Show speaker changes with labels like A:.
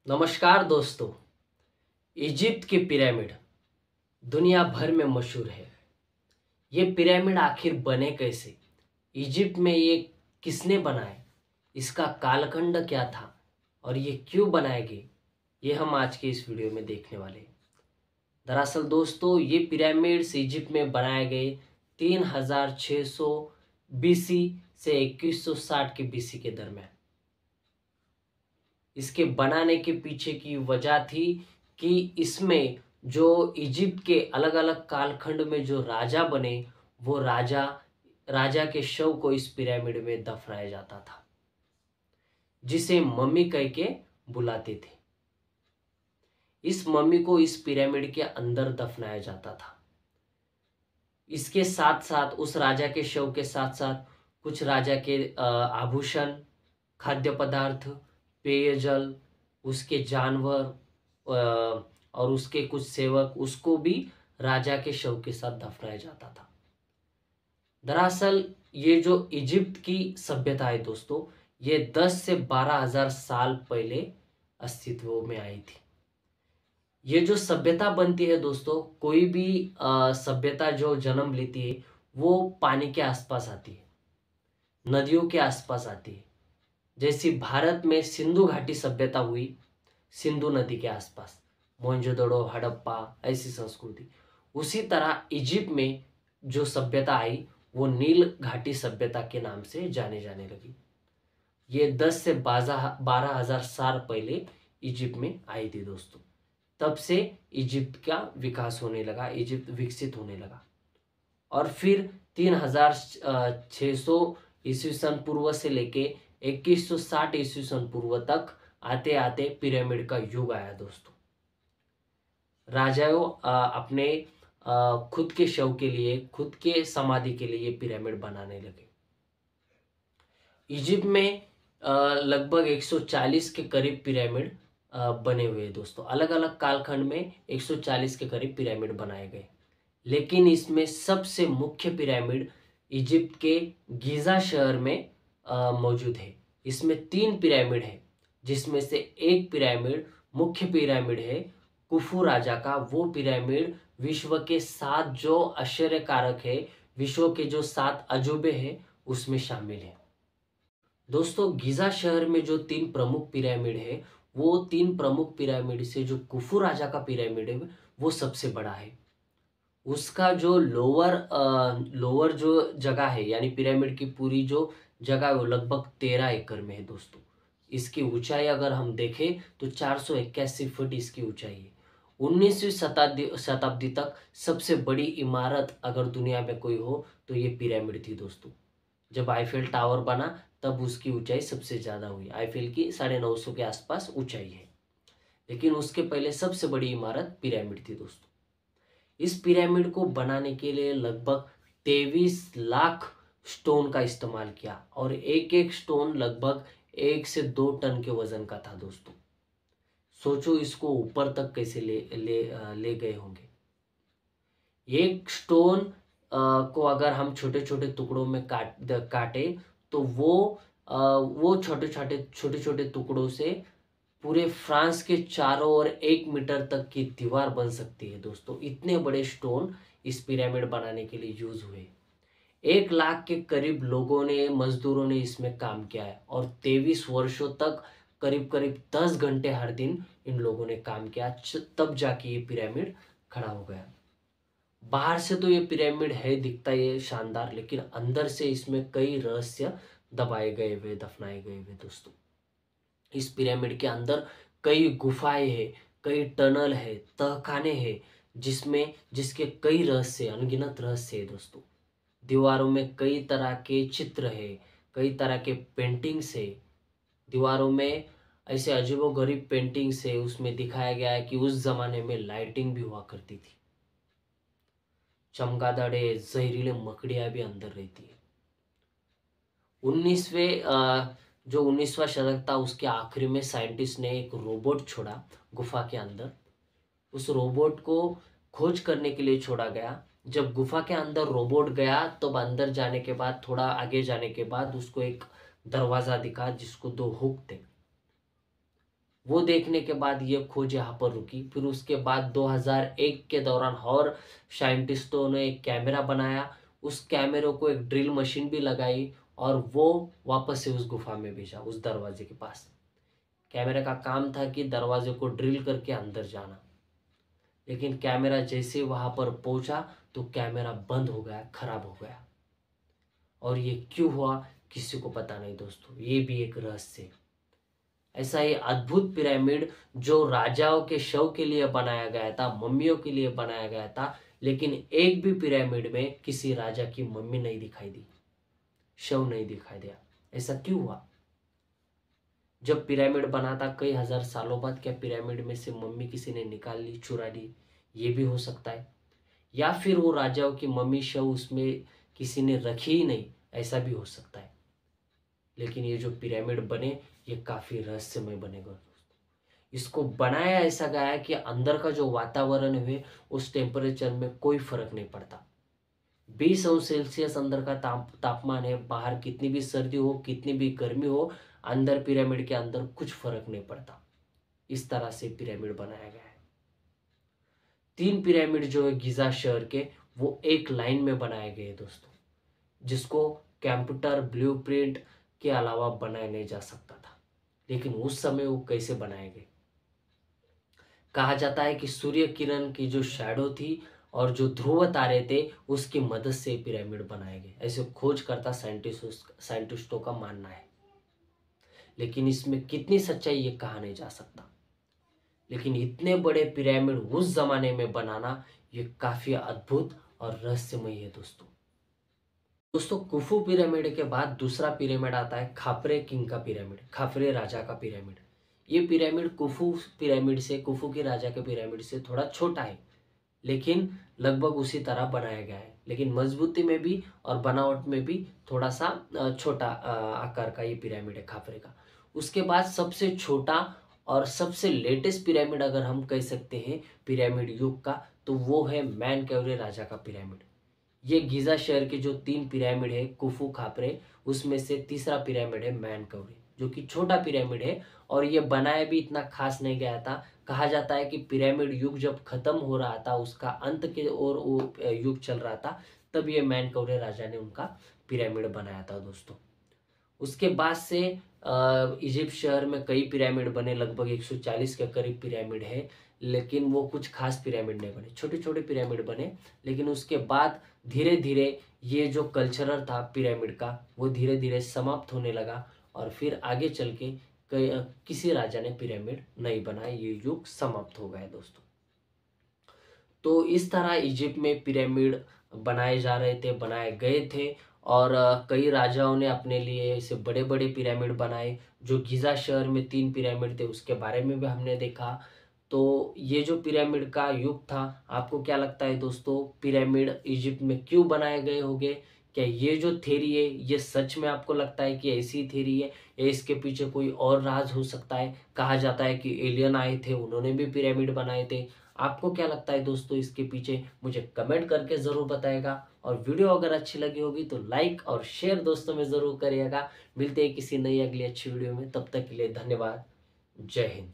A: नमस्कार दोस्तों। इजिप्ट के पिरामिड दुनिया भर में मशहूर है। ये पिरामिड आखिर बने कैसे? इजिप्ट में ये किसने बनाए? इसका कालखंड क्या था और ये क्यों बनाए गए? ये हम आज के इस वीडियो में देखने वाले हैं। दरअसल दोस्तों, ये पिरामिड्स इजिप्ट में बनाए गए 3600 बीसी से 2160 के बीसी के दरम्यान। इसके बनाने के पीछे की वजह थी कि इसमें जो इजिप्ट के अलग अलग कालखंड में जो राजा बने, वो राजा राजा के शव को इस पिरामिड में दफनाया जाता था, जिसे मम्मी कह के बुलाते थे। इस मम्मी को इस पिरामिड के अंदर दफनाया जाता था। इसके साथ साथ उस राजा के शव के साथ साथ कुछ राजा के आभूषण, खाद्य पदार्थ, पेयजल, उसके जानवर और उसके कुछ सेवक, उसको भी राजा के शव के साथ दफनाया जाता था। दरअसल ये जो इजिप्ट की सभ्यता है दोस्तों, ये 10 से 12,000 साल पहले अस्तित्व में आई थी। ये जो सभ्यता बनती है दोस्तों, कोई भी सभ्यता जो जन्म लेती है वो पानी के आसपास आती है, नदियों के आसपास आती है। जैसी भारत में सिंधु घाटी सभ्यता हुई, सिंधु नदी के आसपास, मोहनजोदड़ो, हड़प्पा, ऐसी संस्कृति। उसी तरह इजिप्ट में जो सभ्यता आई वो नील घाटी सभ्यता के नाम से जाने लगी। ये 10 से 12,000 साल पहले इजिप्ट में आई थी दोस्तों। तब से इजिप्ट का विकास होने लगा, इजिप्ट विकसित होने लगा। और फिर 3600 ईस्वी सन पूर्व से लेके 2160 ईस्वी सन पूर्व तक आते आते पिरामिड का युग आया दोस्तों। राजाओं अपने खुद के शव के लिए, खुद के समाधि के लिए ये पिरामिड बनाने लगे। इजिप्ट में लगभग 140 के करीब पिरामिड बने हुए हैं दोस्तों। अलग अलग कालखंड में 140 के करीब पिरामिड बनाए गए, लेकिन इसमें सबसे मुख्य पिरामिड इजिप्ट के गीज़ा शहर में मौजूद है। इसमें 3 पिरामिड है, जिसमें से एक पिरामिड मुख्य पिरामिड है कुफू राजा का। वो पिरामिड विश्व के 7 जो आश्चर्यकारक है, विश्व के जो 7 अजूबे हैं, उसमें शामिल है दोस्तों। गीज़ा शहर में जो 3 प्रमुख पिरामिड है, वो 3 प्रमुख पिरामिड से जो कुफू राजा का पिरामिड है वो सबसे बड़ा है। उसका जो लोअर जो जगह है, यानी पिरामिड की पूरी जो जगह है, वो लगभग 13 एकड़ में है दोस्तों। इसकी ऊंचाई अगर हम देखें तो 481 फुट इसकी ऊंचाई है। 19वीं शताब्दी तक सबसे बड़ी इमारत अगर दुनिया में कोई हो तो ये पिरामिड थी दोस्तों। जब आईफेल टावर बना तब उसकी ऊंचाई सबसे ज़्यादा हुई। आईफेल की 950 के आसपास ऊंचाई है, लेकिन उसके पहले सबसे बड़ी इमारत पिरामिड थी दोस्तों। इस पिरामिड को बनाने के लिए लगभग 23 लाख स्टोन का इस्तेमाल किया, और एक एक स्टोन लगभग 1 से 2 टन के वजन का था दोस्तों। सोचो इसको ऊपर तक कैसे ले गए होंगे। एक स्टोन को अगर हम छोटे छोटे टुकड़ों में काटे तो वो छोटे छोटे टुकड़ों से पूरे फ्रांस के चारों ओर 1 मीटर तक की दीवार बन सकती है दोस्तों। इतने बड़े स्टोन इस पिरामिड बनाने के लिए यूज हुए। 1 लाख के करीब लोगों ने, मजदूरों ने इसमें काम किया है, और 23 वर्षों तक करीब करीब 10 घंटे हर दिन इन लोगों ने काम किया, तब जाके ये पिरामिड खड़ा हो गया। बाहर से तो ये पिरामिड है, दिखता है शानदार, लेकिन अंदर से इसमें कई रहस्य दबाए गए हुए, दफनाए गए हुए दोस्तों। इस पिरामिड के अंदर कई गुफाएं हैं, कई टनल है, तहखाने हैं, जिसके कई रहस्य, अनगिनत रहस्य है दोस्तों। दीवारों में कई तरह के चित्र है, कई तरह के पेंटिंग्स है। दीवारों में ऐसे अजीबोगरीब पेंटिंग्स है। उसमें दिखाया गया है कि उस जमाने में लाइटिंग भी हुआ करती थी। चमगादड़े, जहरीले मकड़ियां भी अंदर रहती है। 19वां शतक था, उसके आखिरी में साइंटिस्ट ने एक रोबोट छोड़ा गुफा के अंदर। उस रोबोट को खोज करने के लिए छोड़ा गया। जब गुफा के अंदर रोबोट गया तो अंदर जाने के बाद, थोड़ा आगे जाने के बाद, उसको एक दरवाजा दिखा जिसको 2 हुक थे। वो देखने के बाद ये खोज यहाँ पर रुकी। फिर उसके बाद 2001 के दौरान और साइंटिस्टों ने एक कैमरा बनाया, उस कैमरे को एक ड्रिल मशीन भी लगाई और वो वापस से उस गुफा में भेजा, उस दरवाजे के पास। कैमरे का काम था कि दरवाजे को ड्रिल करके अंदर जाना, लेकिन कैमरा जैसे वहां पर पहुंचा तो कैमरा बंद हो गया, खराब हो गया। और ये क्यों हुआ किसी को पता नहीं दोस्तों, ये भी एक रहस्य है। ऐसा ये अद्भुत पिरामिड जो राजाओं के शव के लिए बनाया गया था, मम्मियों के लिए बनाया गया था, लेकिन एक भी पिरामिड में किसी राजा की मम्मी नहीं दिखाई दी, शव नहीं दिखाई दिया। ऐसा क्यों हुआ? जब पिरामिड बना था कई हजार सालों बाद, क्या पिरामिड में से मम्मी किसी ने निकाल ली, चुरा ली? ये भी हो सकता है। या फिर वो राजाओं की मम्मी शव उसमें किसी ने रखी ही नहीं, ऐसा भी हो सकता है। लेकिन ये जो पिरामिड बने ये काफी रहस्यमय बनेगा। इसको बनाया ऐसा गया है कि अंदर का जो वातावरण है उस टेम्परेचर में कोई फर्क नहीं पड़ता। 20 अंश सेल्सियस अंदर का तापमान है, बाहर कितनी भी सर्दी हो, कितनी भी गर्मी हो, अंदर पिरामिड के अंदर कुछ फर्क नहीं पड़ता। इस तरह से पिरामिड बनाया गया है। 3 पिरामिड जो है गिजा शहर के, वो एक लाइन में बनाए गए दोस्तों, जिसको कंप्यूटर ब्लूप्रिंट के अलावा बनाया नहीं जा सकता था। लेकिन उस समय वो कैसे बनाए गए? कहा जाता है कि सूर्य किरण की जो शैडो थी और जो ध्रुव तारे थे उसकी मदद से पिरामिड बनाए गए, ऐसे खोजकर्ता साइंटिस्टों का मानना है। लेकिन इसमें कितनी सच्चाई ये कहा नहीं जा सकता। लेकिन इतने बड़े पिरामिड उस जमाने में बनाना ये काफी अद्भुत और रहस्यमय है दोस्तों। कुफू पिरामिड के बाद दूसरा पिरामिड आता है खापरे किंग का पिरामिड, खापरे राजा का पिरामिड। ये पिरामिड कुफू पिरामिड से, कुफू के राजा के पिरामिड से थोड़ा छोटा है, लेकिन लगभग उसी तरह बनाया गया है। लेकिन मजबूती में भी और बनावट में भी थोड़ा सा छोटा आकार का ये पिरामिड है खापरे का। उसके बाद सबसे छोटा और सबसे लेटेस्ट पिरामिड अगर हम कह सकते हैं पिरामिड युग का, तो वो है मैनकौरे राजा का पिरामिड। ये गीजा शहर के जो 3 पिरामिड है कुफू खापरे, उसमें से तीसरा पिरामिड है मैनकौरे, जो कि छोटा पिरामिड है और ये बनाया भी इतना खास नहीं गया था। कहा जाता है कि पिरामिड युग जब खत्म हो रहा था, उसका अंत के ओर वो युग चल रहा था, तब ये मैनकौरे राजा ने उनका पिरामिड बनाया था दोस्तों। उसके बाद से इजिप्ट शहर में कई पिरामिड बने, लगभग 140 के करीब पिरामिड है, लेकिन वो कुछ खास पिरामिड नहीं बने, छोटे छोटे पिरामिड बने। लेकिन उसके बाद धीरे धीरे ये जो कल्चरल था पिरामिड का वो धीरे धीरे समाप्त होने लगा और फिर आगे चल के किसी राजा ने पिरामिड नहीं बनाया, ये युग समाप्त हो गया दोस्तों। तो इस तरह इजिप्ट में पिरामिड बनाए जा रहे थे, बनाए गए थे और कई राजाओं ने अपने लिए ऐसे बड़े बड़े पिरामिड बनाए। जो गिजा शहर में 3 पिरामिड थे उसके बारे में भी हमने देखा। तो ये जो पिरामिड का युग था, आपको क्या लगता है दोस्तों, पिरामिड इजिप्ट में क्यों बनाए गए होंगे? क्या ये जो थ्योरी है ये सच में आपको लगता है कि ऐसी थ्योरी है या इसके पीछे कोई और राज हो सकता है? कहा जाता है कि एलियन आए थे, उन्होंने भी पिरामिड बनाए थे। आपको क्या लगता है दोस्तों इसके पीछे? मुझे कमेंट करके ज़रूर बताएगा। और वीडियो अगर अच्छी लगी होगी तो लाइक और शेयर दोस्तों में ज़रूर करिएगा। मिलते हैं किसी नई अगली अच्छी वीडियो में, तब तक के लिए धन्यवाद। जय हिंद।